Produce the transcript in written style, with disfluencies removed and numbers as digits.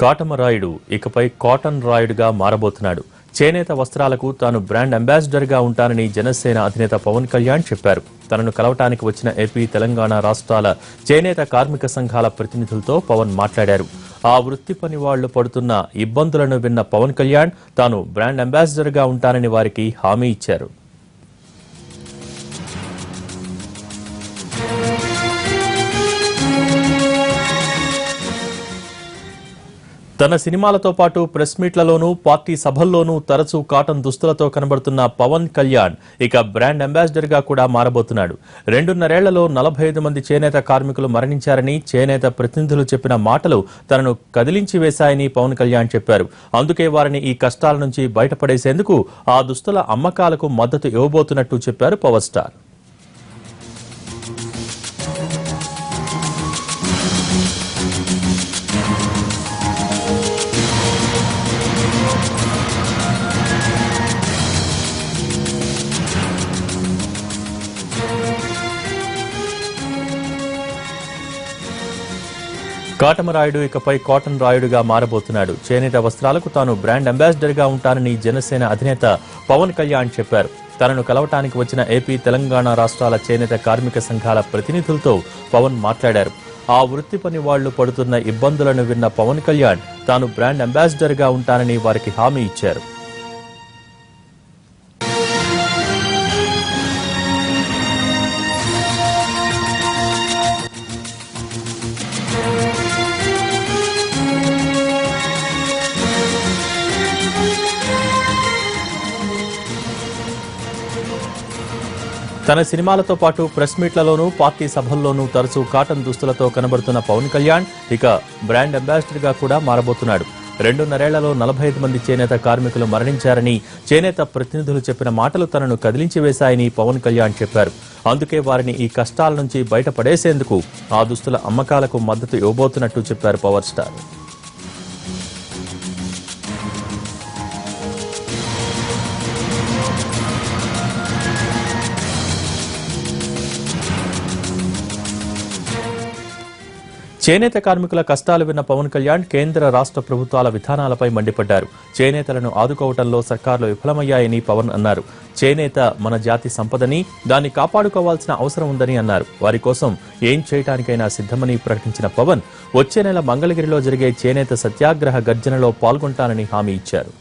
కాటమరాయుడు ఇకపై కాటన్ రాయుడుగా మారబోతున్నాడు. చేనేత వస్త్రాలకు తాను బ్రాండ్ అంబాసిడర్ గా ఉంటానని జనసేన అధినేత పవన్ కళ్యాణ్ చెప్పారు. తనను కలవటానికి వచ్చిన ఏపీ, తెలంగాణ రాష్ట్రాల చేనేత కార్మిక సంఘాల ప్రతినిధులతో పవన్ మాట్లాడారు. ఆ వృత్తి పని వాళ్లు పడుతున్న ఇబ్బందులను విన్న పవన్ కళ్యాణ్ తాను బ్రాండ్ అంబాసిడర్ గా ఉంటానని వారికి హామీ ఇచ్చారు. తన సినిమాలతో పాటు ప్రెస్ మీట్లలోనూ పార్టీ సభల్లోనూ తరచూ కాటన్ దుస్తులతో కనబడుతున్న పవన్ కళ్యాణ్ ఇక బ్రాండ్ అంబాసిడర్ గా కూడా మారబోతున్నాడు. 2.5 ఏళ్లలో 45 మంది చేనేత కార్మికులు మరణించారని చేనేత ప్రతినిధులు చెప్పిన మాటలు తనను కదిలించి వేశాయని పవన్ కళ్యాణ్ చెప్పారు. అందుకే వారిని ఈ కష్టాల నుంచి బయటపడేసేందుకు ఆ దుస్తుల అమ్మకాలకు మద్దతు ఇవ్వబోతున్నట్టు చెప్పారు పవర్ స్టార్. కాటమరాయుడు ఇకపై కాటన్ రాయుడుగా మారబోతున్నాడు. చేనేత వస్త్రాలకు తాను బ్రాండ్ అంబాసిడర్ గా ఉంటానని జనసేన అధినేత పవన్ కళ్యాణ్ చెప్పారు. తనను కలవటానికి వచ్చిన ఏపీ, తెలంగాణ రాష్ట్రాల చేనేత కార్మిక సంఘాల ప్రతినిధులతో పవన్ మాట్లాడారు. ఆ వృత్తి పని వాళ్లు పడుతున్న ఇబ్బందులను విన్న పవన్ కళ్యాణ్ తాను బ్రాండ్ అంబాసిడర్ గా ఉంటానని వారికి హామీ ఇచ్చారు. తన సినిమాలతో పాటు ప్రెస్ మీట్లలోనూ పార్టీ సభల్లోనూ తరచూ కాటన్ దుస్తులతో కనబడుతున్న పవన్ కళ్యాణ్ ఇక బ్రాండ్ అంబాసిడర్ గా కూడా మారబోతున్నాడు. 2.5 ఏళ్లలో 45 మంది చేనేత కార్మికులు మరణించారని చేనేత ప్రతినిధులు చెప్పిన మాటలు తనను కదిలించి వేశాయని పవన్ కళ్యాణ్ చెప్పారు. అందుకే వారిని ఈ కష్టాల నుంచి బయటపడేసేందుకు ఆ దుస్తుల అమ్మకాలకు మద్దతు ఇవ్వబోతున్నట్టు చెప్పారు పవర్ స్టార్. చేనేత కార్మికుల కష్టాలు విన్న పవన్ కళ్యాణ్ కేంద్ర, రాష్ట్ర ప్రభుత్వాల విధానాలపై మండిపడ్డారు. చేనేతలను ఆదుకోవటంలో సర్కార్లు విఫలమయ్యాయని పవన్ అన్నారు. చేనేత మన జాతి సంపదని, దాన్ని కాపాడుకోవాల్సిన అవసరం ఉందని అన్నారు. వారి కోసం ఏం చేయటానికైనా సిద్ధమని ప్రకటించిన పవన్ వచ్చే నెల మంగళగిరిలో జరిగే చేనేత సత్యాగ్రహ గర్జనలో పాల్గొంటానని హామీ ఇచ్చారు.